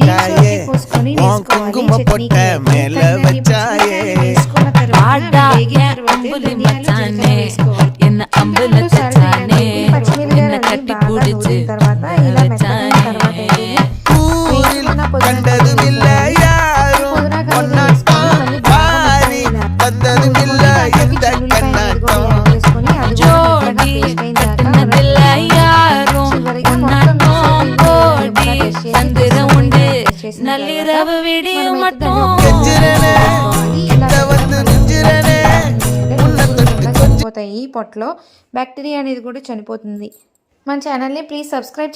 வச்சாயே குங்கும பொட்ட மேல வச்சாயே என்ன அம்புல தச்சானே என்ன கட்டி பிடிச்சு கண்டதும் இல்ல யாரும் பாரி தந்ததும் இல்ல இந்த கண்ணாட்டம் ஜோடி கட்டினதில்ல யாரும் உன்னாட்டம் கோடி சந்திரம் உண்டு நள்ளிரவு விடியும் மட்டும் పోతాయి ఈ పొట్టలో బ్యాక్టీరియా అనేది కూడా చనిపోతుంది. మన ఛానల్ని ప్లీజ్ సబ్స్క్రైబ్